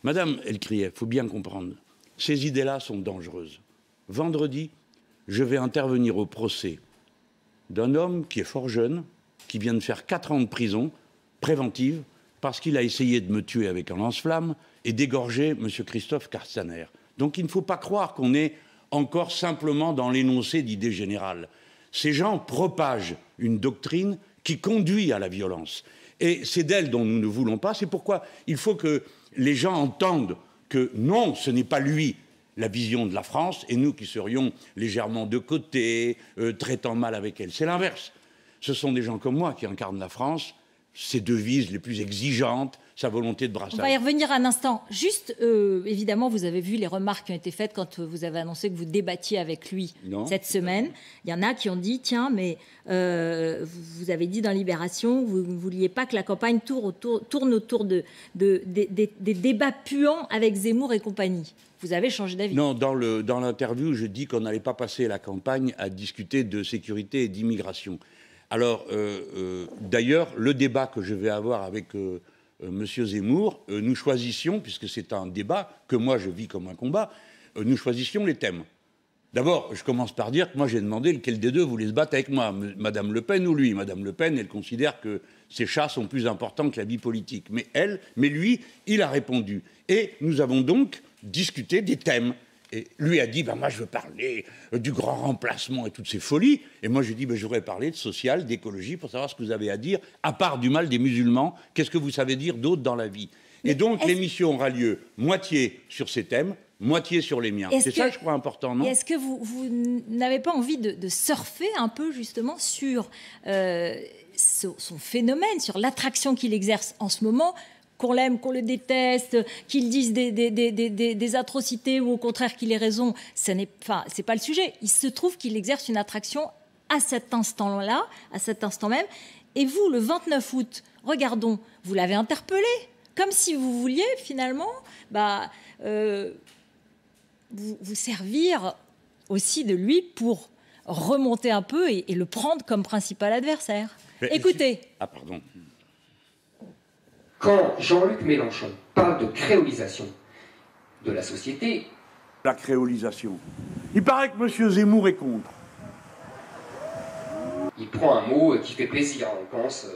Madame Elkrief, il faut bien comprendre, ces idées-là sont dangereuses. Vendredi, je vais intervenir au procès d'un homme qui est fort jeune, qui vient de faire 4 ans de prison préventive parce qu'il a essayé de me tuer avec un lance-flamme et d'égorger M. Christophe Castaner. Donc il ne faut pas croire qu'on est encore simplement dans l'énoncé d'idées générales. Ces gens propagent une doctrine qui conduit à la violence. Et c'est d'elle dont nous ne voulons pas. C'est pourquoi il faut que les gens entendent que non, ce n'est pas lui la vision de la France, et nous qui serions légèrement de côté, traitant mal avec elle. C'est l'inverse. Ce sont des gens comme moi qui incarnent la France, ses devises les plus exigeantes, sa volonté de brassage. On va y revenir un instant. Juste, évidemment, vous avez vu les remarques qui ont été faites quand vous avez annoncé que vous débattiez avec lui cette semaine. Il y en a qui ont dit, tiens, mais vous avez dit dans Libération, vous ne vouliez pas que la campagne tourne autour des débats puants avec Zemmour et compagnie. Vous avez changé d'avis. Non, dans l'interview, je dis qu'on n'allait pas passer la campagne à discuter de sécurité et d'immigration. Alors, d'ailleurs, le débat que je vais avoir avec M. Zemmour, nous choisissions, puisque c'est un débat que moi je vis comme un combat, nous choisissions les thèmes. D'abord, je commence par dire que moi j'ai demandé lequel des deux voulait se battre avec moi, Madame Le Pen ou lui. Madame Le Pen, elle considère que ses chats sont plus importants que la vie politique. Mais lui, il a répondu. Et nous avons donc discuté des thèmes. Et lui a dit, moi je veux parler du grand remplacement et toutes ces folies. Et moi je dis, je voudrais parler de social, d'écologie, pour savoir ce que vous avez à dire, à part du mal des musulmans, qu'est-ce que vous savez dire d'autre dans la vie. Et donc l'émission aura lieu moitié sur ces thèmes, moitié sur les miens. C'est ça, je crois, important, non? Est-ce que vous n'avez pas envie de surfer un peu justement sur son phénomène, sur l'attraction qu'il exerce en ce moment, qu'on l'aime, qu'on le déteste, qu'il dise des atrocités ou au contraire qu'il ait raison, c'est pas le sujet. Il se trouve qu'il exerce une attraction à cet instant-là, à cet instant même. Et vous, le 29 août, regardons, vous l'avez interpellé, comme si vous vouliez finalement vous servir aussi de lui pour remonter un peu et le prendre comme principal adversaire. Écoutez. Ah, pardon. Quand Jean-Luc Mélenchon parle de créolisation de la société... La créolisation. Il paraît que M. Zemmour est contre. Il prend un mot qui fait plaisir. On pense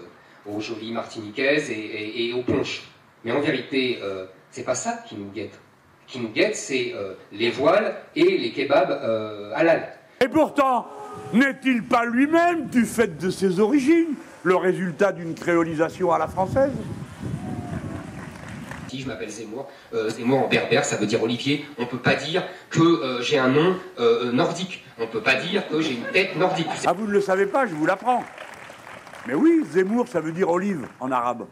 aux jolies martiniquaises et aux punch. Mais en vérité, c'est pas ça qui nous guette. Ce qui nous guette, c'est les voiles et les kebabs halal. Et pourtant, n'est-il pas lui-même, du fait de ses origines, le résultat d'une créolisation à la française? Je m'appelle Zemmour. Zemmour en berbère, ça veut dire Olivier. On ne peut pas dire que j'ai un nom nordique. On ne peut pas dire que j'ai une tête nordique. Ah, vous ne le savez pas, je vous l'apprends. Mais oui, Zemmour, ça veut dire olive en arabe.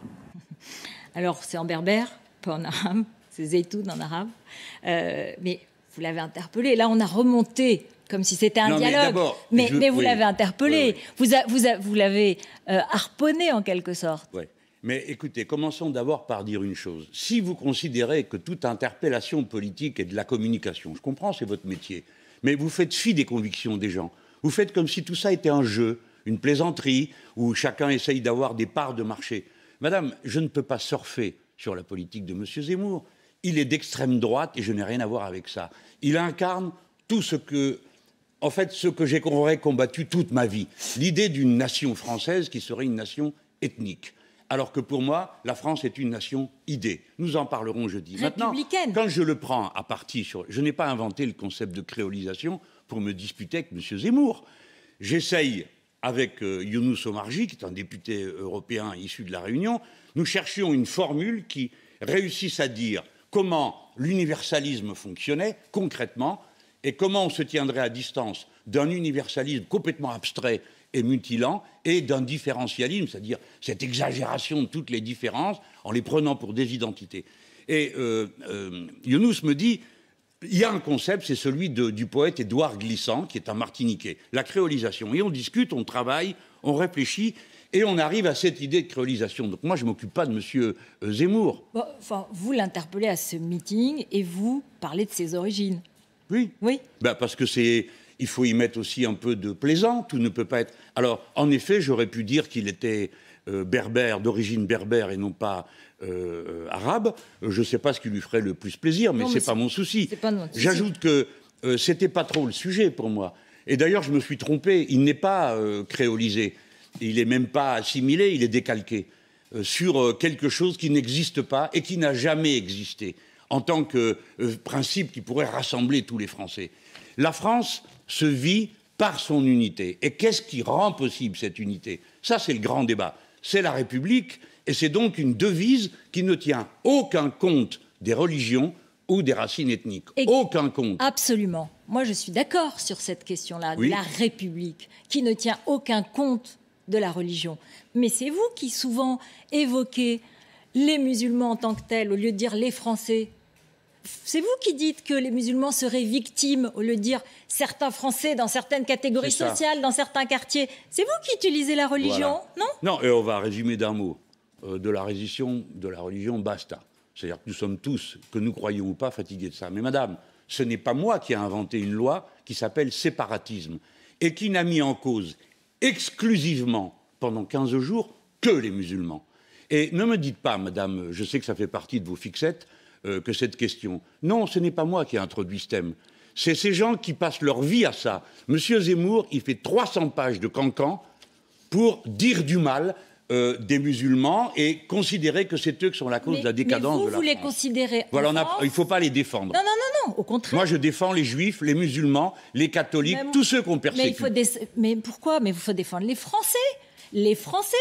Alors, c'est en berbère, pas en arabe. C'est zeytoun en arabe. Mais vous l'avez interpellé. Là, on a remonté comme si c'était un dialogue. Mais vous l'avez interpellé. Oui. Vous l'avez harponné en quelque sorte. Oui. Mais écoutez, commençons d'abord par dire une chose. Si vous considérez que toute interpellation politique est de la communication, je comprends, c'est votre métier, mais vous faites fi des convictions des gens. Vous faites comme si tout ça était un jeu, une plaisanterie, où chacun essaye d'avoir des parts de marché. Madame, je ne peux pas surfer sur la politique de M. Zemmour. Il est d'extrême droite et je n'ai rien à voir avec ça. Il incarne tout ce que... En fait, ce que j'ai combattu toute ma vie. L'idée d'une nation française qui serait une nation ethnique. Alors que pour moi, la France est une nation idée. Nous en parlerons jeudi. Maintenant, quand je le prends à partie sur... Je n'ai pas inventé le concept de créolisation pour me disputer avec M. Zemmour. J'essaye, avec Younous Omarjee, qui est un député européen issu de La Réunion, nous cherchions une formule qui réussisse à dire comment l'universalisme fonctionnait concrètement et comment on se tiendrait à distance d'un universalisme complètement abstrait et mutilant, et d'un différentialisme, c'est-à-dire cette exagération de toutes les différences en les prenant pour des identités. Et Younous me dit, il y a un concept, c'est celui du poète Édouard Glissant, qui est un Martiniquais, la créolisation. Et on discute, on travaille, on réfléchit, et on arrive à cette idée de créolisation. Donc moi, je ne m'occupe pas de M. Zemmour. Bon, enfin, vous l'interpellez à ce meeting, et vous parlez de ses origines. Oui. Oui. Parce que c'est... Il faut y mettre aussi un peu de plaisant, tout ne peut pas être... Alors, en effet, j'aurais pu dire qu'il était berbère, d'origine berbère et non pas arabe. Je ne sais pas ce qui lui ferait le plus plaisir, mais ce n'est pas mon souci. J'ajoute que ce n'était pas trop le sujet pour moi. Et d'ailleurs, je me suis trompé. Il n'est pas créolisé. Il n'est même pas assimilé, il est décalqué sur quelque chose qui n'existe pas et qui n'a jamais existé en tant que principe qui pourrait rassembler tous les Français. La France se vit par son unité. Et qu'est-ce qui rend possible cette unité? Ça, c'est le grand débat. C'est la République, et c'est donc une devise qui ne tient aucun compte des religions ou des racines ethniques. Aucun compte. Absolument. Moi, je suis d'accord sur cette question-là, oui. de la République, qui ne tient aucun compte de la religion. Mais c'est vous qui souvent évoquez les musulmans en tant que tels, au lieu de dire les Français. C'est vous qui dites que les musulmans seraient victimes, au lieu de dire certains Français dans certaines catégories sociales, dans certains quartiers. C'est vous qui utilisez la religion, voilà. Non, et on va résumer d'un mot. De la religion, basta. C'est-à-dire que nous sommes tous, que nous croyons ou pas, fatigués de ça. Mais madame, ce n'est pas moi qui ai inventé une loi qui s'appelle séparatisme et qui n'a mis en cause exclusivement, pendant 15 jours, que les musulmans. Et ne me dites pas, madame, je sais que ça fait partie de vos fixettes, que cette question. Non, ce n'est pas moi qui ai introduit ce thème. C'est ces gens qui passent leur vie à ça. Monsieur Zemmour, il fait 300 pages de cancan pour dire du mal des musulmans et considérer que c'est eux qui sont la cause de la décadence de la France. Vous les considérez voilà, il ne faut pas les défendre. Non, au contraire. Moi, je défends les juifs, les musulmans, les catholiques, tous ceux qu'on persécute. Mais pourquoi? Mais il faut défendre les Français. Les Français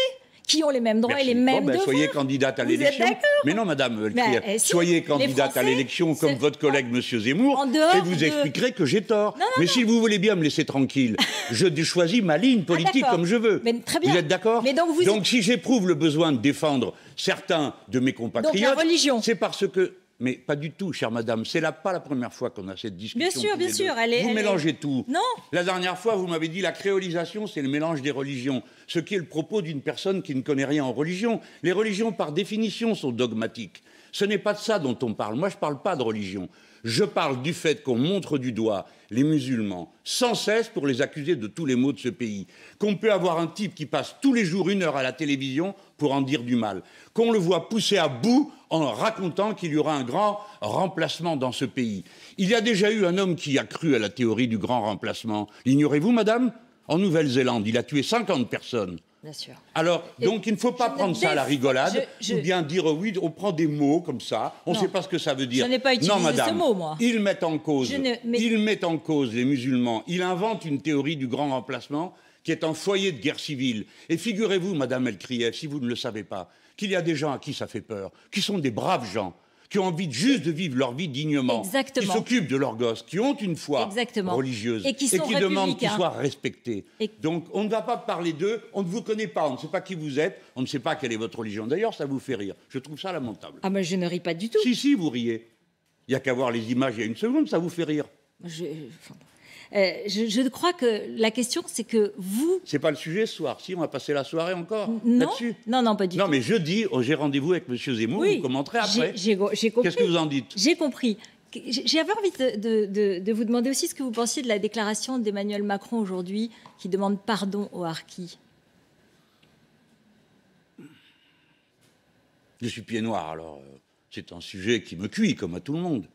qui ont les mêmes droits et les mêmes devoirs. Soyez candidate à l'élection. Mais non, madame, soyez candidate à l'élection comme votre collègue, monsieur Zemmour, et vous expliquerez que j'ai tort. Mais si vous voulez bien me laisser tranquille, je choisis ma ligne politique comme je veux. Mais très bien. Vous êtes d'accord? Donc si j'éprouve le besoin de défendre certains de mes compatriotes, c'est parce que... Mais pas du tout, chère madame. C'est pas la première fois qu'on a cette discussion. Bien sûr. Vous mélangez tout. Non. La dernière fois, vous m'avez dit la créolisation, c'est le mélange des religions. Ce qui est le propos d'une personne qui ne connaît rien en religion. Les religions, par définition, sont dogmatiques. Ce n'est pas de ça dont on parle. Moi, je ne parle pas de religion. Je parle du fait qu'on montre du doigt les musulmans sans cesse pour les accuser de tous les maux de ce pays. Qu'on peut avoir un type qui passe tous les jours 1 heure à la télévision pour en dire du mal. Qu'on le voit pousser à bout en racontant qu'il y aura un grand remplacement dans ce pays. Il y a déjà eu un homme qui a cru à la théorie du grand remplacement. L'ignorez-vous, madame? En Nouvelle-Zélande, il a tué 50 personnes. Bien sûr. Alors, donc, il ne faut pas prendre ça à la rigolade, ou bien dire, oui, on prend des mots comme ça, on ne sait pas ce que ça veut dire. Je n'ai pas utilisé ce mot, moi. Ils mettent en cause les musulmans. Ils inventent une théorie du grand remplacement qui est un foyer de guerre civile. Et figurez-vous, madame Elkrieff, si vous ne le savez pas, qu'il y a des gens à qui ça fait peur, qui sont des braves gens, qui ont envie juste de vivre leur vie dignement, qui s'occupent de leurs gosses, qui ont une foi religieuse et qui demandent qu'ils soient respectés. Donc on ne va pas parler d'eux, on ne vous connaît pas, on ne sait pas qui vous êtes, on ne sait pas quelle est votre religion. D'ailleurs, ça vous fait rire. Je trouve ça lamentable. Ah mais je ne ris pas du tout. Si, vous riez. Il n'y a qu'à voir les images il y a 1 seconde, ça vous fait rire. Je crois que la question, c'est que vous... C'est pas le sujet ce soir. Si, on va passer la soirée encore là-dessus. Non, pas du tout. Non, mais jeudi, j'ai rendez-vous avec M. Zemmour, vous commenterez après. J'ai compris. Qu'est-ce que vous en dites? J'ai compris. J'avais envie de vous demander aussi ce que vous pensiez de la déclaration d'Emmanuel Macron aujourd'hui, qui demande pardon aux harkis. Je suis pied noir, alors c'est un sujet qui me cuit, comme à tout le monde.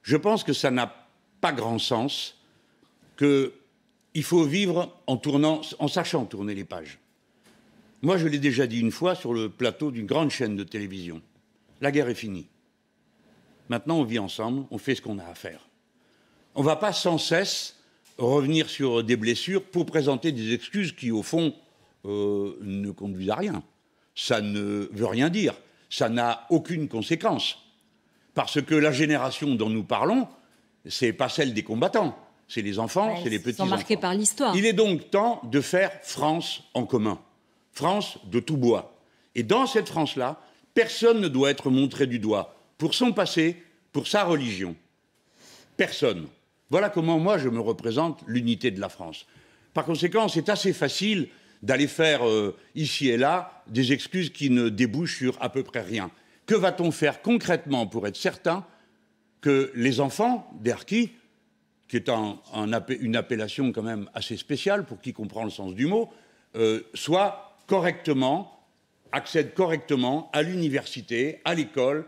Je pense que ça n'a pas grand sens, qu'il faut vivre en sachant tourner les pages. Moi, je l'ai déjà dit une fois sur le plateau d'une grande chaîne de télévision. La guerre est finie. Maintenant, on vit ensemble, on fait ce qu'on a à faire. On ne va pas sans cesse revenir sur des blessures pour présenter des excuses qui, au fond, ne conduisent à rien. Ça ne veut rien dire. Ça n'a aucune conséquence. Parce que la génération dont nous parlons, ce n'est pas celle des combattants. C'est les enfants, c'est les petits-enfants. Ils sont marqués par l'histoire. Il est donc temps de faire France en commun. France de tout bois. Et dans cette France-là, personne ne doit être montré du doigt pour son passé, pour sa religion. Personne. Voilà comment moi je me représente l'unité de la France. Par conséquent, c'est assez facile d'aller faire ici et là des excuses qui ne débouchent sur à peu près rien. Que va-t-on faire concrètement pour être certain que les enfants des harkis, qui est une appellation quand même assez spéciale pour qui comprend le sens du mot, soient correctement accèdent correctement à l'université, à l'école,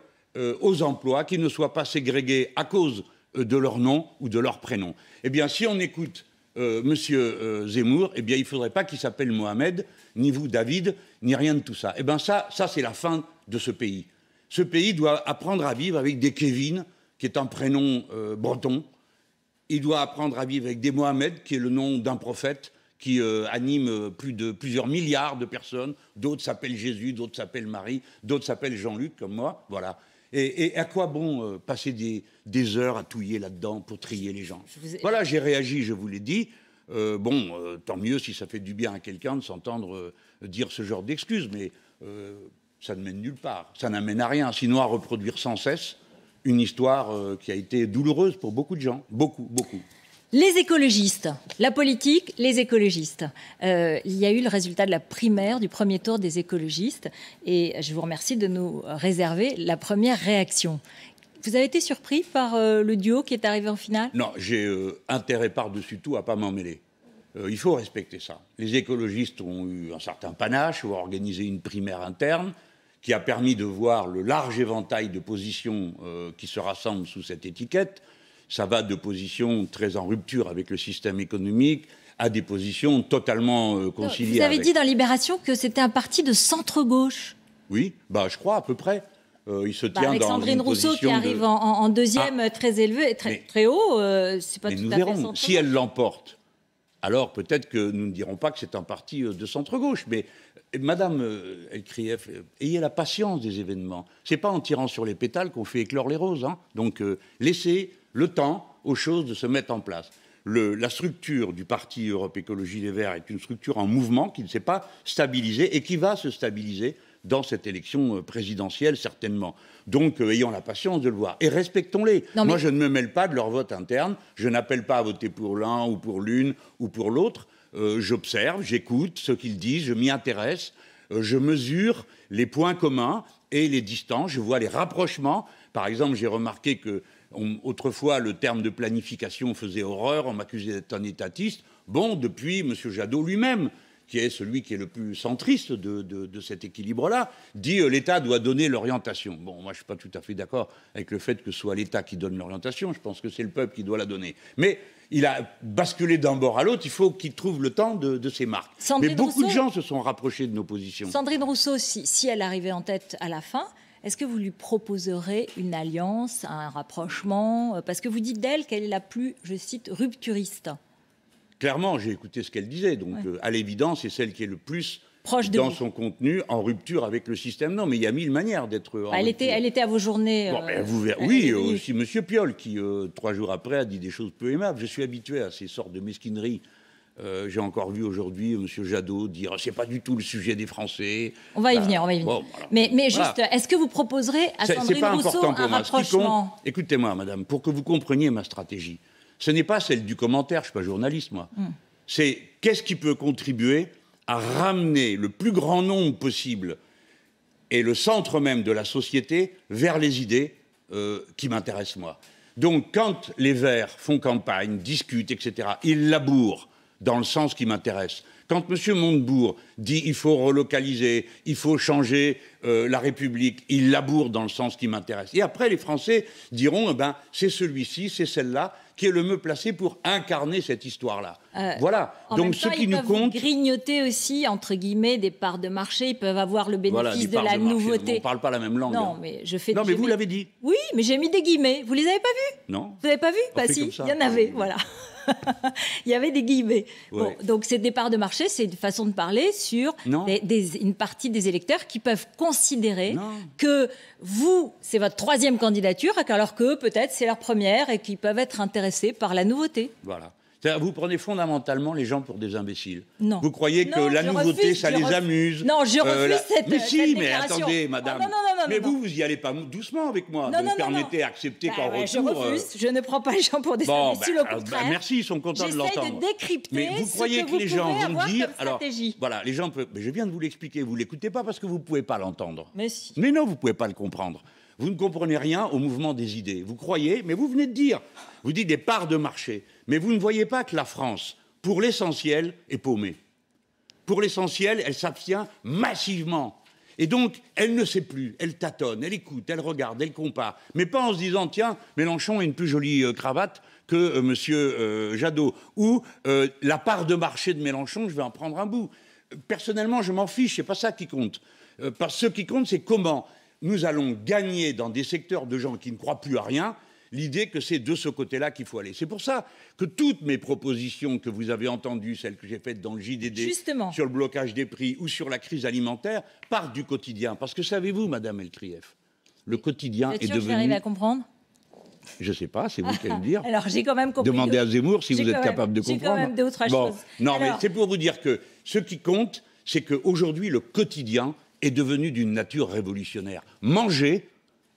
aux emplois, qu'ils ne soient pas ségrégés à cause de leur nom ou de leur prénom. Eh bien, si on écoute M. Zemmour, eh bien, il ne faudrait pas qu'il s'appelle Mohamed, ni vous David, ni rien de tout ça. Eh bien, ça c'est la fin de ce pays. Ce pays doit apprendre à vivre avec des Kevin, qui est un prénom breton. Il doit apprendre à vivre avec des Mohamed, qui est le nom d'un prophète, qui anime plusieurs milliards de personnes. D'autres s'appellent Jésus, d'autres s'appellent Marie, d'autres s'appellent Jean-Luc, comme moi. Voilà. Et à quoi bon passer des heures à touiller là-dedans pour trier les gens? Voilà, j'ai réagi, je vous l'ai dit. Tant mieux si ça fait du bien à quelqu'un de s'entendre dire ce genre d'excuses, mais ça ne mène nulle part. Ça n'amène à rien, sinon à reproduire sans cesse une histoire qui a été douloureuse pour beaucoup de gens. Beaucoup, beaucoup. Les écologistes, la politique, les écologistes. Il y a eu le résultat de la primaire du premier tour des écologistes et je vous remercie de nous réserver la première réaction. Vous avez été surpris par le duo qui est arrivé en finale? Non, j'ai intérêt par-dessus tout à ne pas m'en mêler. Il faut respecter ça. Les écologistes ont eu un certain panache, ont organisé une primaire interne qui a permis de voir le large éventail de positions qui se rassemblent sous cette étiquette. Ça va de positions très en rupture avec le système économique à des positions totalement conciliées. Vous avez dit dans Libération que c'était un parti de centre-gauche. Oui, je crois à peu près. Il se tient Alexandrine dans une Rousseau qui arrive en deuxième très élevé, très haut, c'est pas tout à fait centre-gauche. Si elle l'emporte, alors peut-être que nous ne dirons pas que c'est un parti de centre-gauche. Mais Madame Elkrief, ayez la patience des événements. C'est pas en tirant sur les pétales qu'on fait éclore les roses. Hein. Donc laissez le temps aux choses de se mettre en place. La structure du parti Europe Écologie Les Verts est une structure en mouvement qui ne s'est pas stabilisée et qui va se stabiliser dans cette élection présidentielle, certainement. Donc, ayons la patience de le voir. Et respectons-les. Moi, je ne me mêle pas de leur vote interne. Je n'appelle pas à voter pour l'un ou pour l'une ou pour l'autre. J'observe, j'écoute ce qu'ils disent, je m'y intéresse. Je mesure les points communs et les distances. Je vois les rapprochements. Par exemple, j'ai remarqué que autrefois, le terme de planification faisait horreur, on m'accusait d'être un étatiste. Bon, depuis, M. Jadot lui-même, qui est celui qui est le plus centriste de cet équilibre-là, dit l'État doit donner l'orientation. Bon, moi, je ne suis pas tout à fait d'accord avec le fait que ce soit l'État qui donne l'orientation. Je pense que c'est le peuple qui doit la donner. Mais il a basculé d'un bord à l'autre. Il faut qu'il trouve le temps de ses marques. Mais beaucoup de gens se sont rapprochés de nos positions. Sandrine Rousseau, si elle arrivait en tête à la fin, est-ce que vous lui proposerez une alliance, un rapprochement? Parce que vous dites d'elle qu'elle est la plus, je cite, rupturiste. Clairement, j'ai écouté ce qu'elle disait. Donc, à l'évidence, c'est celle qui est le plus proche de dans son contenu, en rupture avec le système. Non, mais il y a 1000 manières d'être en rupture. Elle était à vos journées. Vous verrez. Oui, aussi M. Piolle, qui, 3 jours après, a dit des choses peu aimables. Je suis habitué à ces sortes de mesquineries. J'ai encore vu aujourd'hui M. Jadot dire c'est pas du tout le sujet des Français. On va y venir, on va y venir. Bon, voilà. Mais juste, est-ce que vous proposerez à Sandrine Rousseau un rapprochement? Écoutez-moi, madame, pour que vous compreniez ma stratégie, ce n'est pas celle du commentaire, je ne suis pas journaliste, moi. C'est qu'est-ce qui peut contribuer à ramener le plus grand nombre possible et le centre même de la société vers les idées qui m'intéressent, moi. Donc, quand les Verts font campagne, discutent, etc., ils labourent dans le sens qui m'intéresse. Quand M. Montebourg dit il faut relocaliser, il faut changer la République, il laboure dans le sens qui m'intéresse. Et après, les Français diront c'est celui-ci, c'est celle-là qui est le mieux placé pour incarner cette histoire-là. Voilà. Donc, ce qui nous compte. Ils peuvent grignoter aussi, entre guillemets, des parts de marché. Ils peuvent avoir le bénéfice de la nouveauté. On ne parle pas la même langue. Non, mais je fais. Non, mais vous l'avez dit. Oui, mais j'ai mis des guillemets. Vous les avez pas vus? Non. Vous n'avez pas vu? Bah si, il y en avait. Voilà. Il y avait des guillemets. Ouais. Bon, donc, ces départs de marché, c'est une façon de parler sur une partie des électeurs qui peuvent considérer que vous, c'est votre 3e candidature, alors que peut-être c'est leur première et qu'ils peuvent être intéressés par la nouveauté. Voilà. Vous prenez fondamentalement les gens pour des imbéciles. Non. Vous croyez que la nouveauté, ça les amuse. Non, je refuse cette mais si, mais attendez, madame. Mais vous y allez pas doucement avec moi. Vous me permettez d'accepter qu'en retour... Je refuse. Je ne prends pas les gens pour des imbéciles, au contraire. Merci, ils sont contents de l'entendre. J'essaie de décrypter mais vous croyez que les gens vont dire... Alors, voilà, les gens peuvent... Mais je viens de vous l'expliquer. Vous l'écoutez pas parce que vous pouvez pas l'entendre. Mais si. Mais non, vous pouvez pas le comprendre. Vous ne comprenez rien au mouvement des idées. Vous croyez, mais vous venez de dire, vous dites des parts de marché. Mais vous ne voyez pas que la France, pour l'essentiel, est paumée. Pour l'essentiel, elle s'abstient massivement. Et donc, elle ne sait plus, elle tâtonne, elle écoute, elle regarde, elle compare. Mais pas en se disant, tiens, Mélenchon a une plus jolie cravate que monsieur Jadot. Ou la part de marché de Mélenchon, je vais en prendre un bout. Personnellement, je m'en fiche, c'est pas ça qui compte. Parce que ce qui compte, c'est comment nous allons gagner dans des secteurs de gens qui ne croient plus à rien, l'idée que c'est de ce côté-là qu'il faut aller. C'est pour ça que toutes mes propositions que vous avez entendues, celles que j'ai faites dans le JDD, justement, sur le blocage des prix ou sur la crise alimentaire, partent du quotidien. Parce que savez-vous, Madame Elkrief, le quotidien est devenu... J'arrive à comprendre. Je ne sais pas, c'est vous qui allez le dire. Alors, j'ai quand même compris. Demandez à Zemmour si vous êtes capable de comprendre. J'ai quand même d'autres choses. Non, alors... mais c'est pour vous dire que ce qui compte, c'est qu'aujourd'hui, le quotidien est devenu d'une nature révolutionnaire. Manger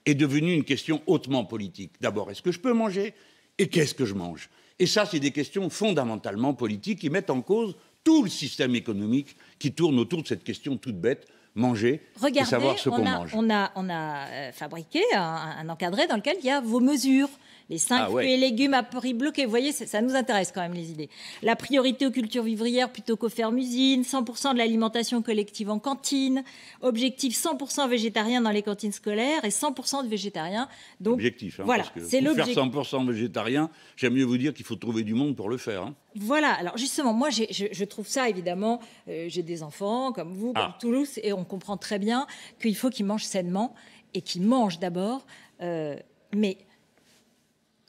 est devenu une question hautement politique. D'abord, est-ce que je peux manger? Et qu'est-ce que je mange? Et ça, c'est des questions fondamentalement politiques qui mettent en cause tout le système économique qui tourne autour de cette question toute bête, manger et savoir ce qu'on mange. On a fabriqué un encadré dans lequel il y a vos mesures. Les 5 fruits et légumes à prix bloqué. Vous voyez, ça nous intéresse quand même, les idées. La priorité aux cultures vivrières plutôt qu'aux fermes-usines. 100% de l'alimentation collective en cantine. Objectif 100% végétarien dans les cantines scolaires et 100% de végétariens. Donc, objectif, voilà, c'est l'objectif. Pour faire 100% végétarien, j'aime mieux vous dire qu'il faut trouver du monde pour le faire. Hein. Voilà, alors justement, moi je trouve ça évidemment, j'ai des enfants comme vous, comme Toulouse, et on comprend très bien qu'il faut qu'ils mangent sainement et qu'ils mangent d'abord. Mais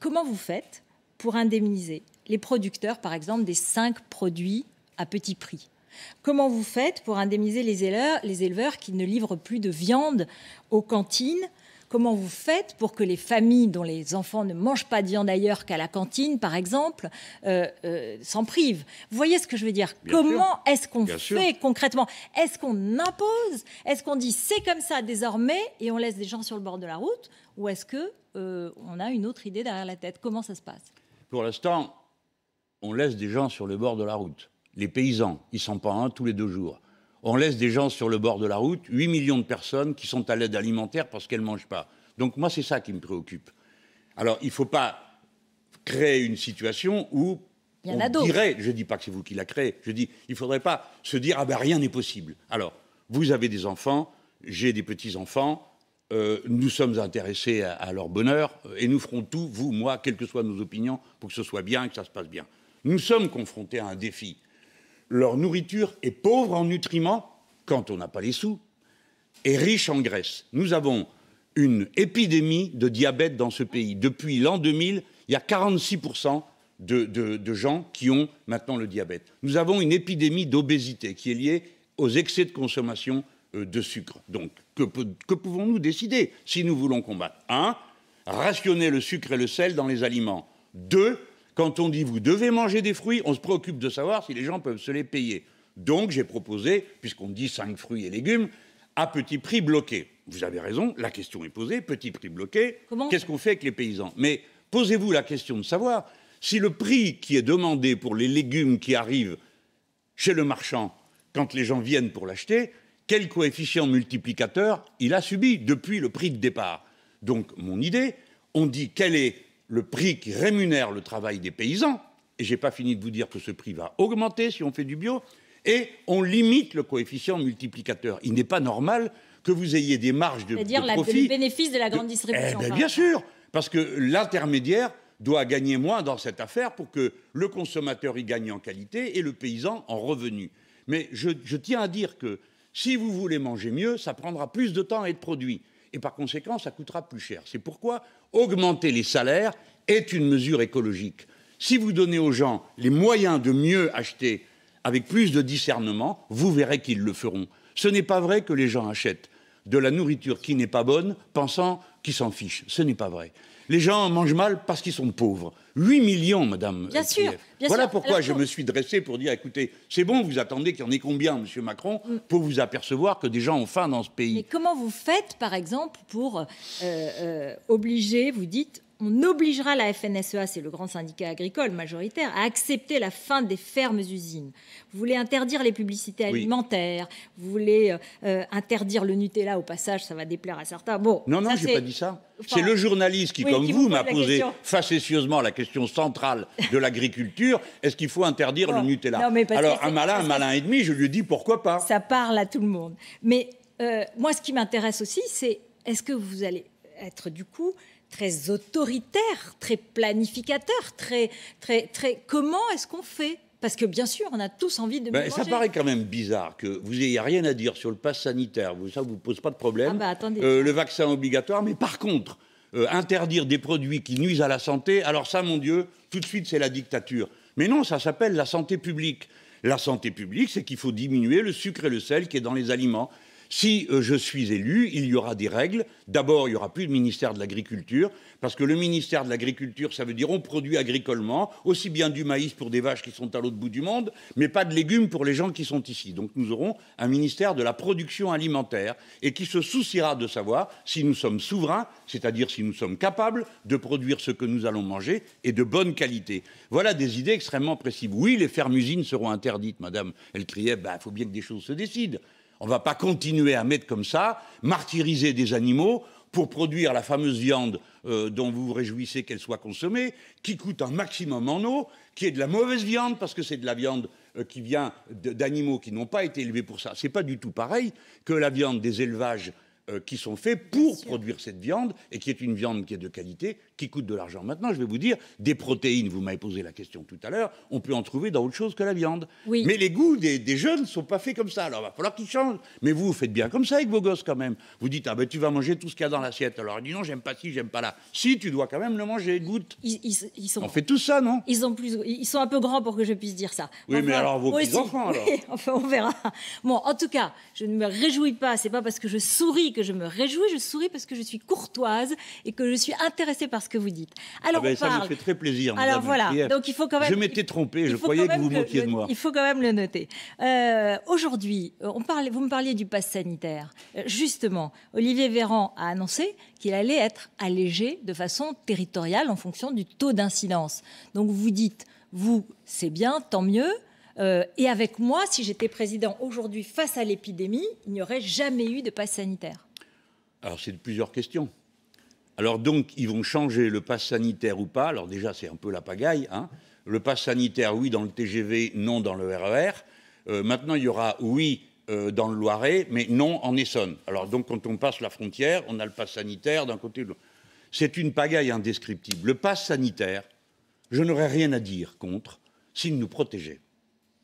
comment vous faites pour indemniser les producteurs, par exemple, des 5 produits à petit prix? Comment vous faites pour indemniser les éleveurs qui ne livrent plus de viande aux cantines? Comment vous faites pour que les familles dont les enfants ne mangent pas de viande ailleurs qu'à la cantine, par exemple, s'en privent? Vous voyez ce que je veux dire? Comment est-ce qu'on fait concrètement? Est-ce qu'on impose? Est-ce qu'on dit c'est comme ça désormais et on laisse des gens sur le bord de la route? Ou est-ce qu'on a une autre idée derrière la tête? Comment ça se passe? Pour l'instant, on laisse des gens sur le bord de la route. Les paysans, ils sont pas un tous les 2 jours. On laisse des gens sur le bord de la route, 8 millions de personnes qui sont à l'aide alimentaire parce qu'elles ne mangent pas. Donc moi, c'est ça qui me préoccupe. Alors, il ne faut pas créer une situation où on dirait, je ne dis pas que c'est vous qui la créez, je dis, il ne faudrait pas se dire, ah ben rien n'est possible. Alors, vous avez des enfants, j'ai des petits-enfants, nous sommes intéressés à leur bonheur et nous ferons tout, vous, moi, quelles que soient nos opinions, pour que ce soit bien et que ça se passe bien. Nous sommes confrontés à un défi. Leur nourriture est pauvre en nutriments, quand on n'a pas les sous, et riche en graisse. Nous avons une épidémie de diabète dans ce pays. Depuis l'an 2000, il y a 46% de gens qui ont maintenant le diabète. Nous avons une épidémie d'obésité qui est liée aux excès de consommation de sucre. Donc, que pouvons-nous décider si nous voulons combattre? 1. Rationner le sucre et le sel dans les aliments. 2. Quand on dit vous devez manger des fruits, on se préoccupe de savoir si les gens peuvent se les payer. Donc j'ai proposé, puisqu'on dit 5 fruits et légumes, à petit prix bloqué. Vous avez raison, la question est posée, petit prix bloqué, qu'est-ce qu'on fait avec les paysans? Mais posez-vous la question de savoir si le prix qui est demandé pour les légumes qui arrivent chez le marchand, quand les gens viennent pour l'acheter, quel coefficient multiplicateur il a subi depuis le prix de départ. Donc mon idée, on dit quel est le prix qui rémunère le travail des paysans, et je n'ai pas fini de vous dire que ce prix va augmenter si on fait du bio, et on limite le coefficient multiplicateur. Il n'est pas normal que vous ayez des marges de profit... C'est-à-dire le bénéfice de la grande distribution. Bien sûr, parce que l'intermédiaire doit gagner moins dans cette affaire pour que le consommateur y gagne en qualité et le paysan en revenu. Mais je tiens à dire que si vous voulez manger mieux, ça prendra plus de temps à être produit. Et par conséquent, ça coûtera plus cher. C'est pourquoi augmenter les salaires est une mesure écologique. Si vous donnez aux gens les moyens de mieux acheter avec plus de discernement, vous verrez qu'ils le feront. Ce n'est pas vrai que les gens achètent de la nourriture qui n'est pas bonne, pensant qu'ils s'en fichent. Ce n'est pas vrai. Les gens mangent mal parce qu'ils sont pauvres. 8 millions, madame. Bien sûr. Voilà pourquoi je me suis dressé pour dire, écoutez, c'est bon, vous attendez qu'il y en ait combien, monsieur Macron, pour vous apercevoir que des gens ont faim dans ce pays. Mais comment vous faites, par exemple, pour obliger, vous dites, on obligera la FNSEA, c'est le grand syndicat agricole majoritaire, à accepter la fin des fermes-usines. Vous voulez interdire les publicités alimentaires, vous voulez interdire le Nutella, au passage, ça va déplaire à certains. Bon, non, je n'ai pas dit ça. C'est le journaliste qui, comme vous, m'a posé facétieusement la question centrale de l'agriculture. Est-ce qu'il faut interdire le Nutella? Alors, un malin et demi, je lui ai dit pourquoi pas. Ça parle à tout le monde. Mais moi, ce qui m'intéresse aussi, c'est est-ce que vous allez être du coup très autoritaire, très planificateur, très... Comment est-ce qu'on fait ? Parce que bien sûr, on a tous envie de mieux manger. Ça paraît quand même bizarre que vous n'ayez rien à dire sur le pass sanitaire. Ça ne vous pose pas de problème. Attendez. Le vaccin obligatoire, mais par contre, interdire des produits qui nuisent à la santé, alors ça, mon Dieu, tout de suite, c'est la dictature. Mais non, ça s'appelle la santé publique. La santé publique, c'est qu'il faut diminuer le sucre et le sel qui est dans les aliments. Si je suis élu, il y aura des règles. D'abord, il n'y aura plus de ministère de l'Agriculture, parce que le ministère de l'Agriculture, ça veut dire on produit agricolement, aussi bien du maïs pour des vaches qui sont à l'autre bout du monde, mais pas de légumes pour les gens qui sont ici. Donc nous aurons un ministère de la production alimentaire et qui se souciera de savoir si nous sommes souverains, c'est-à-dire si nous sommes capables de produire ce que nous allons manger et de bonne qualité. Voilà des idées extrêmement précises. Oui, les fermes-usines seront interdites, madame. Elle criait, il faut bien que des choses se décident. On ne va pas continuer à mettre comme ça, martyriser des animaux pour produire la fameuse viande dont vous vous réjouissez qu'elle soit consommée, qui coûte un maximum en eau, qui est de la mauvaise viande, parce que c'est de la viande qui vient d'animaux qui n'ont pas été élevés pour ça. Ce n'est pas du tout pareil que la viande des élevages qui sont faits pour produire cette viande, et qui est une viande qui est de qualité, qui coûte de l'argent. Maintenant, je vais vous dire, des protéines, vous m'avez posé la question tout à l'heure, on peut en trouver dans autre chose que la viande. Oui. Mais les goûts des jeunes ne sont pas faits comme ça. Alors, il va falloir qu'ils changent. Mais vous faites bien comme ça avec vos gosses, quand même. Vous dites, tu vas manger tout ce qu'il y a dans l'assiette. Alors, il dit, non, j'aime pas ci, j'aime pas là. Si, tu dois quand même le manger, goûte. On fait tout ça, non? Ils sont un peu grands pour que je puisse dire ça. Oui, mais alors, vos petits-enfants, alors. Oui, enfin, on verra. Bon, en tout cas, je ne me réjouis pas. C'est pas parce que je souris que je me réjouis. Je souris parce que je suis courtoise et que je suis intéressée par ce que vous dites. Alors, ça me fait très plaisir. Alors voilà, donc il faut quand même... Je m'étais trompé, je croyais que vous moquiez de moi. Il faut quand même le noter. Aujourd'hui, vous me parliez du pass sanitaire. Justement, Olivier Véran a annoncé qu'il allait être allégé de façon territoriale en fonction du taux d'incidence. Donc vous dites, c'est bien, tant mieux. Et avec moi, si j'étais président aujourd'hui face à l'épidémie, il n'y aurait jamais eu de pass sanitaire. Alors, c'est de plusieurs questions. Alors, donc, ils vont changer le pass sanitaire ou pas. Alors, déjà, c'est un peu la pagaille. Le pass sanitaire, oui, dans le TGV, non dans le RER. Maintenant, il y aura oui dans le Loiret, mais non en Essonne. Alors, donc, quand on passe la frontière, on a le pass sanitaire d'un côté ou de l'autre. C'est une pagaille indescriptible. Le pass sanitaire, je n'aurais rien à dire contre s'il nous protégeait.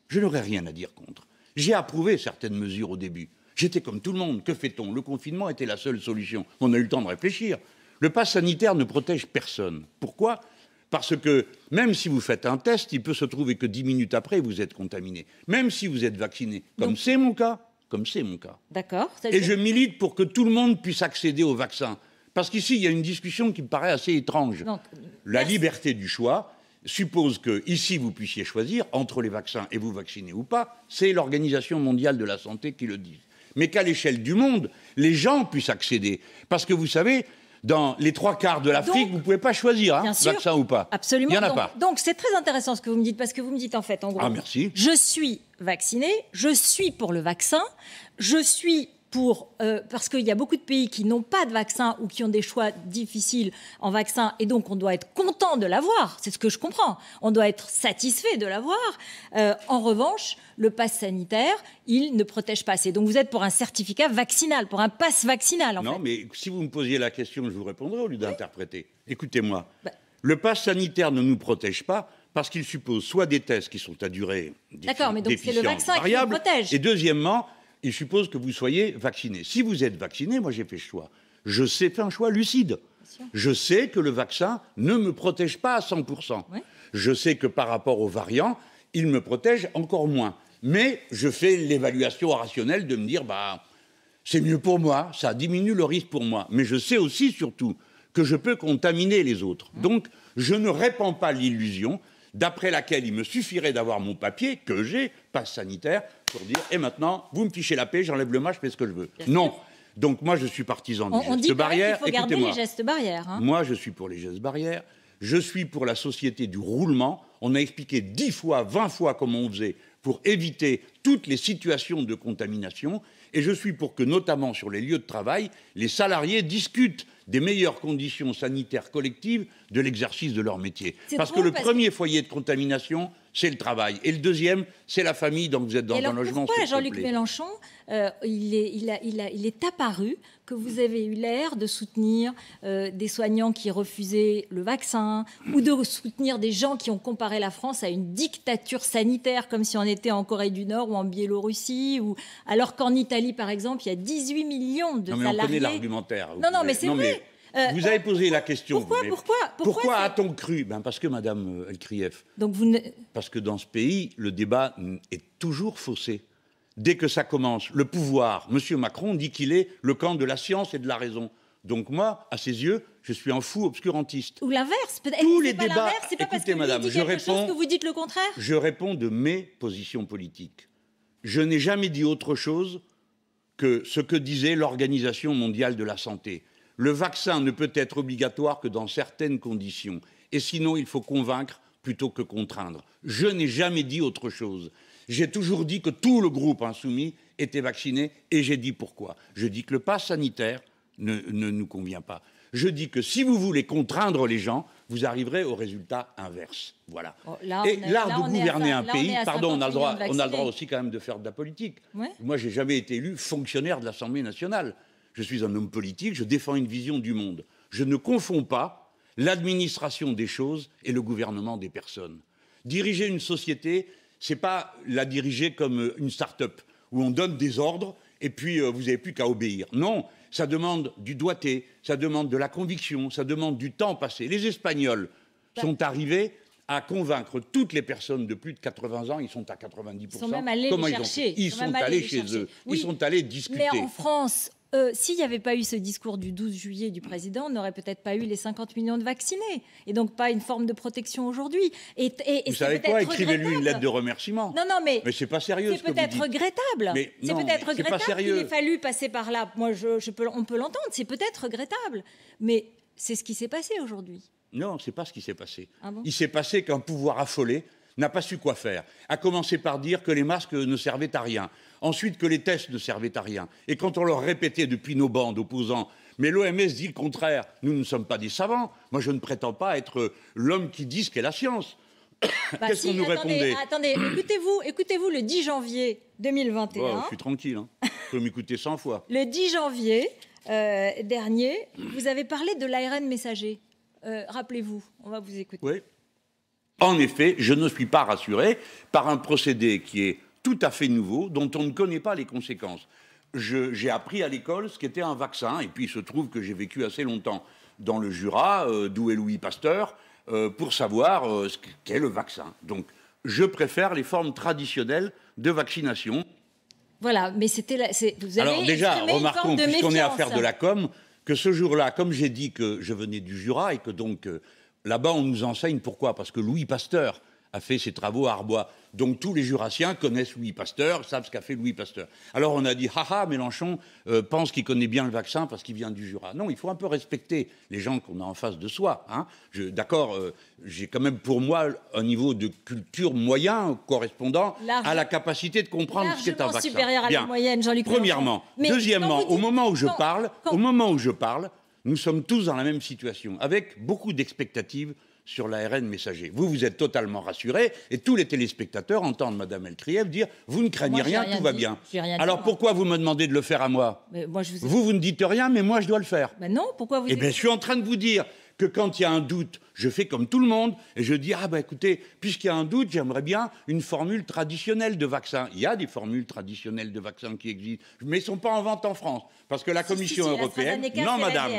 Je n'aurais rien à dire contre. J'ai approuvé certaines mesures au début. J'étais comme tout le monde. Que fait-on? Le confinement était la seule solution. On a eu le temps de réfléchir. Le pass sanitaire ne protège personne. Pourquoi? Parce que même si vous faites un test, il peut se trouver que 10 minutes après, vous êtes contaminé. Même si vous êtes vacciné, comme c'est mon cas. D'accord. Et je milite pour que tout le monde puisse accéder au vaccin. Parce qu'ici, il y a une discussion qui me paraît assez étrange. Donc, la liberté du choix suppose que ici vous puissiez choisir entre les vaccins et vous vacciner ou pas. C'est l'Organisation mondiale de la santé qui le dit. Mais qu'à l'échelle du monde, les gens puissent accéder. Parce que vous savez, dans les 3/4 de l'Afrique, vous ne pouvez pas choisir, vaccin ou pas. Absolument. Il n'y en a pas. Donc c'est très intéressant ce que vous me dites, parce que vous me dites en fait, en gros, merci. Je suis vacciné, je suis pour le vaccin, je suis pour... parce qu'il y a beaucoup de pays qui n'ont pas de vaccin ou qui ont des choix difficiles en vaccin, et donc on doit être content de l'avoir, c'est ce que je comprends. On doit être satisfait de l'avoir. En revanche, le pass sanitaire, il ne protège pas assez. Donc vous êtes pour un certificat vaccinal, pour un pass vaccinal, en fait. Non, mais si vous me posiez la question, je vous répondrai au lieu d'interpréter. Écoutez-moi, le pass sanitaire ne nous protège pas parce qu'il suppose soit des tests qui sont à durée D'accord, mais donc c'est le vaccin qui nous protège. Et deuxièmement, il suppose que vous soyez vacciné. Si vous êtes vacciné, moi j'ai fait ce choix. Je sais faire un choix lucide. Je sais que le vaccin ne me protège pas à 100%. Oui. Je sais que par rapport aux variants, il me protège encore moins. Mais je fais l'évaluation rationnelle de me dire, c'est mieux pour moi, ça diminue le risque pour moi. Mais je sais aussi, surtout, que je peux contaminer les autres. Donc, je ne répands pas l'illusion d'après laquelle il me suffirait d'avoir mon papier, que j'ai, passe sanitaire, pour dire, et maintenant, vous me fichez la paix, j'enlève le masque, je fais ce que je veux. Non. Donc, moi, je suis partisan des gestes barrières. On dit qu'il faut garder les gestes barrières. Moi, je suis pour les gestes barrières. Je suis pour la société du roulement. On a expliqué 10 fois, 20 fois comment on faisait pour éviter toutes les situations de contamination. Et je suis pour que, notamment sur les lieux de travail, les salariés discutent des meilleures conditions sanitaires collectives de l'exercice de leur métier. Parce que le premier foyer de contamination, c'est le travail. Et le deuxième, c'est la famille, donc vous êtes dans un logement. Pourquoi Jean-Luc Mélenchon, il est apparu que vous avez eu l'air de soutenir des soignants qui refusaient le vaccin ou de soutenir des gens qui ont comparé la France à une dictature sanitaire, comme si on était en Corée du Nord ou en Biélorussie, alors qu'en Italie, par exemple, il y a 18 millions de salariés. On connaît l'argumentaire. Non, mais c'est vrai. Vous avez posé la question. Pourquoi a-t-on cru? Parce que, Madame Elkrieff, parce que dans ce pays, le débat est toujours faussé. Dès que ça commence, le pouvoir, M. Macron dit qu'il est le camp de la science et de la raison. Donc moi, à ses yeux, je suis un fou obscurantiste. Ou l'inverse. Tous les débats. C'est pas parce que madame, dit quelque chose que vous dites le contraire. Je réponds de mes positions politiques. Je n'ai jamais dit autre chose que ce que disait l'Organisation mondiale de la santé. Le vaccin ne peut être obligatoire que dans certaines conditions. Et sinon, il faut convaincre plutôt que contraindre. Je n'ai jamais dit autre chose. J'ai toujours dit que tout le groupe insoumis était vacciné et j'ai dit pourquoi. Je dis que le pass sanitaire ne nous convient pas. Je dis que si vous voulez contraindre les gens, vous arriverez au résultat inverse. Voilà. L'art de gouverner un pays, pardon, on a le droit aussi quand même de faire de la politique. Ouais. Moi, j'ai jamais été élu fonctionnaire de l'Assemblée nationale. Je suis un homme politique, je défends une vision du monde. Je ne confonds pas l'administration des choses et le gouvernement des personnes. Diriger une société, c'est pas la diriger comme une start-up où on donne des ordres et puis vous n'avez plus qu'à obéir. Non, ça demande du doigté, ça demande de la conviction, ça demande du temps passé. Les Espagnols sont arrivés à convaincre toutes les personnes de plus de 80 ans, ils sont à 90%. Ils sont même allés les chercher. Ils sont allés chez eux, oui. Ils sont allés discuter. Mais en France, s'il n'y avait pas eu ce discours du 12 juillet du président, on n'aurait peut-être pas eu les 50 millions de vaccinés. Et donc pas une forme de protection aujourd'hui. Vous savez quoi? Écrivez-lui une lettre de remerciement. Non, mais c'est pas sérieux ce que vous dites. C'est peut-être regrettable. C'est peut-être regrettable qu'il ait fallu passer par là. Moi, on peut l'entendre. C'est peut-être regrettable. Mais c'est ce qui s'est passé aujourd'hui. Non, c'est pas ce qui s'est passé. Ah bon? Il s'est passé qu'un pouvoir affolé n'a pas su quoi faire. A commencé par dire que les masques ne servaient à rien. Ensuite, que les tests ne servaient à rien. Et quand on leur répétait depuis nos bancs d'opposants, mais l'OMS dit le contraire, nous ne sommes pas des savants. Moi, je ne prétends pas être l'homme qui dit ce qu'est la science. Qu'est-ce qu'on nous répondait? Attendez, écoutez-vous le 10 janvier 2021. Oh, je suis tranquille, hein. Je peux m'écouter 100 fois. Le 10 janvier dernier, vous avez parlé de l'ARN messager. Rappelez-vous, on va vous écouter. Oui. En effet, je ne suis pas rassuré par un procédé qui est tout à fait nouveau, dont on ne connaît pas les conséquences. J'ai appris à l'école ce qu'était un vaccin, et puis il se trouve que j'ai vécu assez longtemps dans le Jura, d'où est Louis Pasteur, pour savoir ce qu'est le vaccin. Donc, je préfère les formes traditionnelles de vaccination. Voilà, mais vous avez alors déjà, remarquons, puisqu'on est à faire de la com', que ce jour-là, comme j'ai dit que je venais du Jura et que donc là-bas on nous enseigne pourquoi? Parce que Louis Pasteur a fait ses travaux à Arbois. Donc tous les Jurassiens connaissent Louis Pasteur, savent ce qu'a fait Louis Pasteur. Alors on a dit, haha, Mélenchon pense qu'il connaît bien le vaccin parce qu'il vient du Jura. Non, il faut un peu respecter les gens qu'on a en face de soi. Hein. D'accord, j'ai quand même pour moi un niveau de culture moyen correspondant à la capacité de comprendre ce qu'est un vaccin. Supérieur à la moyenne, Jean-Luc Mélenchon. Premièrement. Deuxièmement, au moment où je parle, nous sommes tous dans la même situation, avec beaucoup d'expectatives sur l'ARN messager. Vous êtes totalement rassurés, et tous les téléspectateurs entendent Mme Elkrieff dire « Vous ne craignez rien, tout va bien ». Alors pourquoi vous me demandez de le faire à moi? Vous ne dites rien, mais moi je dois le faire. Non, pourquoi vous... Eh bien, je suis en train de vous dire que quand il y a un doute, je fais comme tout le monde, et je dis « Ah ben écoutez, puisqu'il y a un doute, j'aimerais bien une formule traditionnelle de vaccin ». Il y a des formules traditionnelles de vaccin qui existent, mais ils ne sont pas en vente en France, parce que la Commission européenne... Non, madame,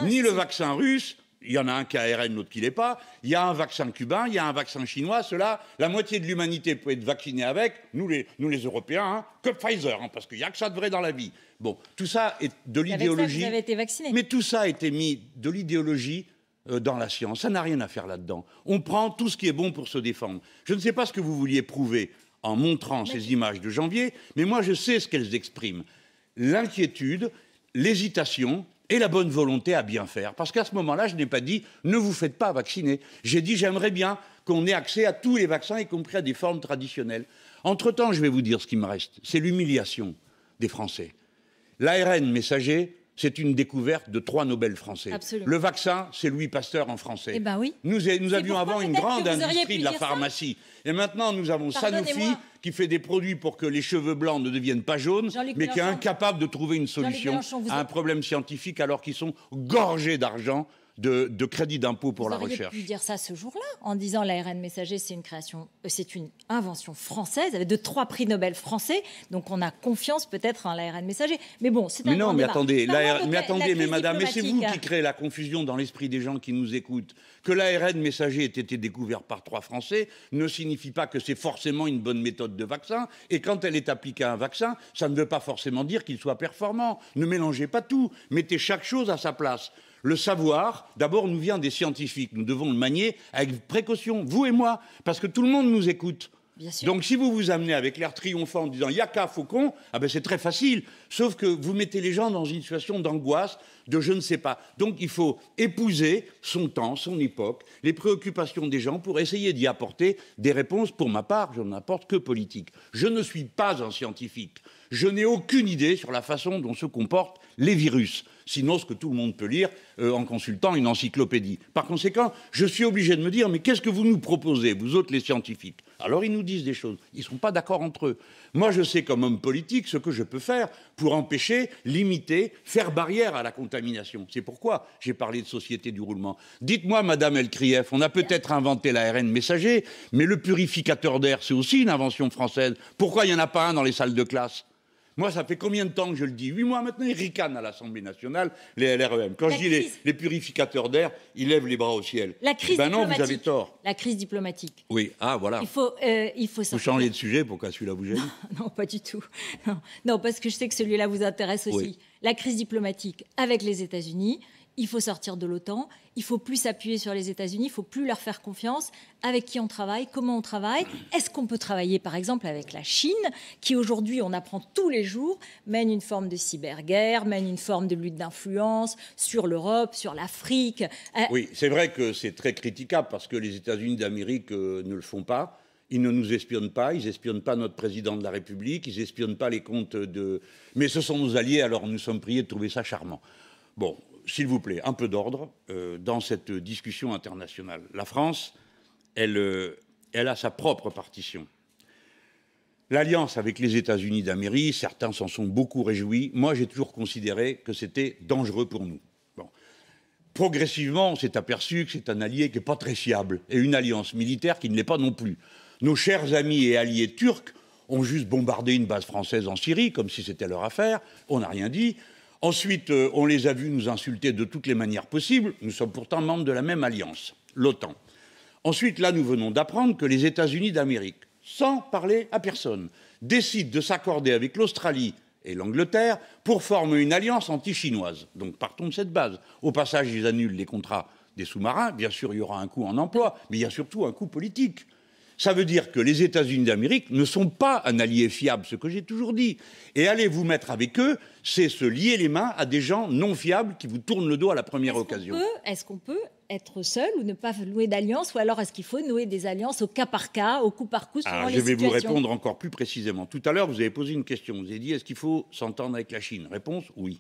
ni le vaccin russe... Il y en a un qui a ARN, l'autre qui ne l'est pas. Il y a un vaccin cubain, il y a un vaccin chinois. Cela, la moitié de l'humanité peut être vaccinée avec, nous les Européens, hein, que Pfizer, hein, parce qu'il n'y a que ça de vrai dans la vie. Bon, tout ça est de l'idéologie. Vous avez été vacciné. Mais tout ça a été mis de l'idéologie dans la science. Ça n'a rien à faire là-dedans. On prend tout ce qui est bon pour se défendre. Je ne sais pas ce que vous vouliez prouver en montrant ces images de janvier, mais moi je sais ce qu'elles expriment. L'inquiétude, l'hésitation et la bonne volonté à bien faire. Parce qu'à ce moment-là, je n'ai pas dit « ne vous faites pas vacciner ». J'ai dit « j'aimerais bien qu'on ait accès à tous les vaccins, y compris à des formes traditionnelles ». Entre-temps, je vais vous dire ce qui me reste. C'est l'humiliation des Français. L'ARN messager c'est une découverte de 3 Nobel français. Absolument. Le vaccin, c'est Louis Pasteur en français. Eh ben oui. Nous avions avant une grande industrie de la dire pharmacie. Et maintenant, nous avons Sanofi Pardonnez-moi. qui fait des produits pour que les cheveux blancs ne deviennent pas jaunes, Jean-Luc mais qui est Mélenchon. incapable de trouver une solution Mélenchon, vous à un êtes- problème scientifique alors qu'ils sont gorgés d'argent de crédit d'impôt pour la Vous auriez recherche. pu dire ça ce jour-là, en disant l'ARN messager, c'est une invention française, avec 3 prix Nobel français, donc on a confiance peut-être en l'ARN messager. Mais bon, c'est un Mais non, grand mais débat. attendez, Parlons de mais la attendez, mais crise madame, mais c'est vous diplomatique. qui créez la confusion dans l'esprit des gens qui nous écoutent. Que l'ARN messager ait été découvert par 3 Français ne signifie pas que c'est forcément une bonne méthode de vaccin. Et quand elle est appliquée à un vaccin, ça ne veut pas forcément dire qu'il soit performant. Ne mélangez pas tout. Mettez chaque chose à sa place. Le savoir, d'abord, nous vient des scientifiques. Nous devons le manier avec précaution, vous et moi, parce que tout le monde nous écoute. Bien sûr. Donc si vous vous amenez avec l'air triomphant en disant « Yaka, faucon », ah ben c'est très facile. Sauf que vous mettez les gens dans une situation d'angoisse, de je ne sais pas. Donc il faut épouser son temps, son époque, les préoccupations des gens pour essayer d'y apporter des réponses. Pour ma part, je n'apporte que politique. Je ne suis pas un scientifique. Je n'ai aucune idée sur la façon dont se comportent les virus. Sinon, ce que tout le monde peut lire en consultant une encyclopédie. Par conséquent, je suis obligé de me dire, mais qu'est-ce que vous nous proposez, vous autres les scientifiques? Alors ils nous disent des choses, ils ne sont pas d'accord entre eux. Moi, je sais comme homme politique ce que je peux faire pour empêcher, limiter, faire barrière à la contamination. C'est pourquoi j'ai parlé de société du roulement. Dites-moi, Madame Elkrief, on a peut-être inventé l'ARN messager, mais le purificateur d'air, c'est aussi une invention française. Pourquoi il n'y en a pas un dans les salles de classe? Moi, ça fait combien de temps que je le dis? 8 mois maintenant, ils ricanent à l'Assemblée nationale, les LREM. Quand je dis les purificateurs d'air, ils lèvent les bras au ciel. La crise Ben non, diplomatique. vous avez tort. La crise diplomatique. Oui, ah voilà. Il faut Vous sortir. changez de sujet pour qu'à celui-là vous gêne. Non, pas du tout. Non, parce que je sais que celui-là vous intéresse aussi. Oui. La crise diplomatique avec les États-Unis. Il faut sortir de l'OTAN. Il faut plus s'appuyer sur les États-Unis. Il faut plus leur faire confiance. Avec qui on travaille? Comment on travaille? Est-ce qu'on peut travailler, par exemple, avec la Chine, qui aujourd'hui, on apprend tous les jours, mène une forme de cyberguerre, mène une forme de lutte d'influence sur l'Europe, sur l'Afrique. Oui, c'est vrai que c'est très critiquable parce que les États-Unis d'Amérique ne le font pas. Ils ne nous espionnent pas, ils espionnent pas notre président de la République, ils espionnent pas les comptes de... Mais ce sont nos alliés, alors nous sommes priés de trouver ça charmant. Bon, s'il vous plaît, un peu d'ordre dans cette discussion internationale. La France, elle a sa propre partition. L'alliance avec les États-Unis d'Amérique, certains s'en sont beaucoup réjouis. Moi, j'ai toujours considéré que c'était dangereux pour nous. Bon. Progressivement, on s'est aperçu que c'est un allié qui n'est pas très fiable et une alliance militaire qui ne l'est pas non plus. Nos chers amis et alliés turcs ont juste bombardé une base française en Syrie, comme si c'était leur affaire. On n'a rien dit. Ensuite, on les a vus nous insulter de toutes les manières possibles. Nous sommes pourtant membres de la même alliance, l'OTAN. Ensuite, là, nous venons d'apprendre que les États-Unis d'Amérique, sans parler à personne, décident de s'accorder avec l'Australie et l'Angleterre pour former une alliance anti-chinoise. Donc partons de cette base. Au passage, ils annulent les contrats des sous-marins. Bien sûr, il y aura un coût en emploi, mais il y a surtout un coût politique. Ça veut dire que les États-Unis d'Amérique ne sont pas un allié fiable, ce que j'ai toujours dit. Et aller vous mettre avec eux, c'est se lier les mains à des gens non fiables qui vous tournent le dos à la première occasion. Est-ce qu'on peut être seul ou ne pas nouer d'alliance, ou alors est-ce qu'il faut nouer des alliances au cas par cas, au coup par coup, selon les situations? Je vais vous répondre encore plus précisément. Tout à l'heure, vous avez posé une question. Vous avez dit, est-ce qu'il faut s'entendre avec la Chine? Réponse, oui.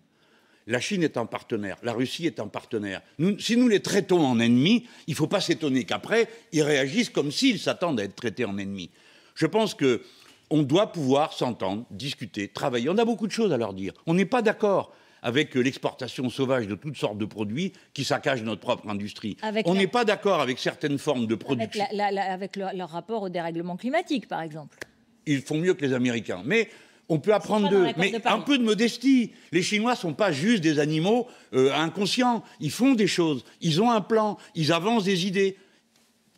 La Chine est un partenaire, la Russie est un partenaire. Si nous les traitons en ennemis, il ne faut pas s'étonner qu'après, ils réagissent comme s'ils s'attendent à être traités en ennemis. Je pense qu'on doit pouvoir s'entendre, discuter, travailler. On a beaucoup de choses à leur dire. On n'est pas d'accord avec l'exportation sauvage de toutes sortes de produits qui saccagent notre propre industrie. On n'est pas d'accord avec certaines formes de production. Avec leur rapport au dérèglement climatique, par exemple. Ils font mieux que les Américains. Mais on peut apprendre d'eux, mais un peu de modestie. Les Chinois ne sont pas juste des animaux inconscients. Ils font des choses, ils ont un plan, ils avancent des idées.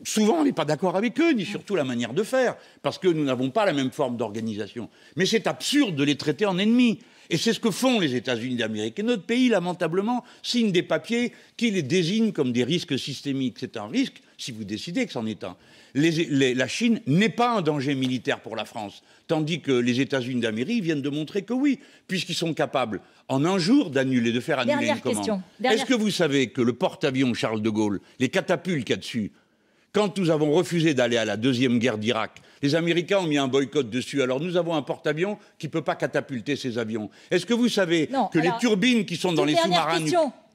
Souvent, on n'est pas d'accord avec eux, ni surtout la manière de faire, parce que nous n'avons pas la même forme d'organisation. Mais c'est absurde de les traiter en ennemis. Et c'est ce que font les États-Unis d'Amérique. Et notre pays, lamentablement, signe des papiers qui les désignent comme des risques systémiques. C'est un risque si vous décidez que c'en est un. La Chine n'est pas un danger militaire pour la France, tandis que les États-Unis d'Amérique viennent de montrer que oui, puisqu'ils sont capables, en un jour, d'annuler, de faire annuler une commande. Est-ce que vous savez que le porte-avions Charles de Gaulle, les catapultes qu'il y a dessus, Quand nous avons refusé d'aller à la deuxième guerre d'Irak, les Américains ont mis un boycott dessus. Alors nous avons un porte-avions qui ne peut pas catapulter ces avions. Est-ce que vous savez que les turbines qui sont dans les sous-marins...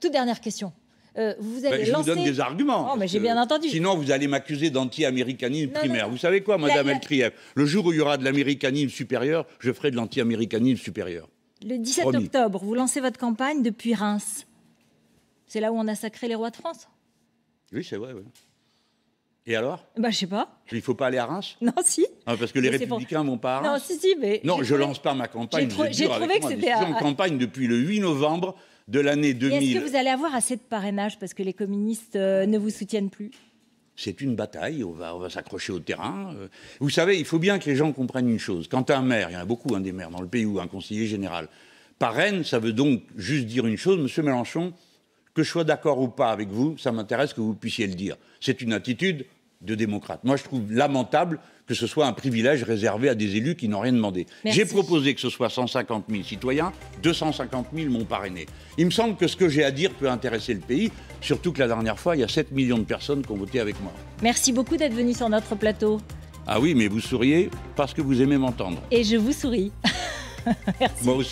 Toute dernière question. Vous avez je vous donne des arguments. Oh, mais j'ai bien entendu. Sinon, vous allez m'accuser d'anti-américanisme primaire. Vous savez quoi, Madame Elkrieff? Le jour où il y aura de l'américanisme supérieur, je ferai de l'anti-américanisme supérieur. Le 17 octobre, vous lancez votre campagne depuis Reims. C'est là où on a sacré les rois de France? Oui, c'est vrai, oui. Et alors? Je sais pas. Il ne faut pas aller à Reims? Non, si. Parce que les Républicains ne vont pas à Reims? Non, si, mais... Non, je ne lance pas ma campagne. J'ai trouvé que c'était... Je suis en campagne depuis le 8 novembre de l'année 2000. Est-ce que vous allez avoir assez de parrainage parce que les communistes ne vous soutiennent plus? C'est une bataille, on va s'accrocher au terrain. Vous savez, il faut bien que les gens comprennent une chose. Quand un maire, il y en a beaucoup des maires dans le pays, ou un conseiller général, parraine, ça veut donc juste dire une chose, Monsieur Mélenchon, que je sois d'accord ou pas avec vous, ça m'intéresse que vous puissiez le dire. C'est une attitude de démocrate. Moi, je trouve lamentable que ce soit un privilège réservé à des élus qui n'ont rien demandé. J'ai proposé que ce soit 150 000 citoyens, 250 000 m'ont parrainé. Il me semble que ce que j'ai à dire peut intéresser le pays, surtout que la dernière fois, il y a 7 millions de personnes qui ont voté avec moi. Merci beaucoup d'être venu sur notre plateau. Ah oui, mais vous souriez parce que vous aimez m'entendre. Et je vous souris. Merci. Moi aussi.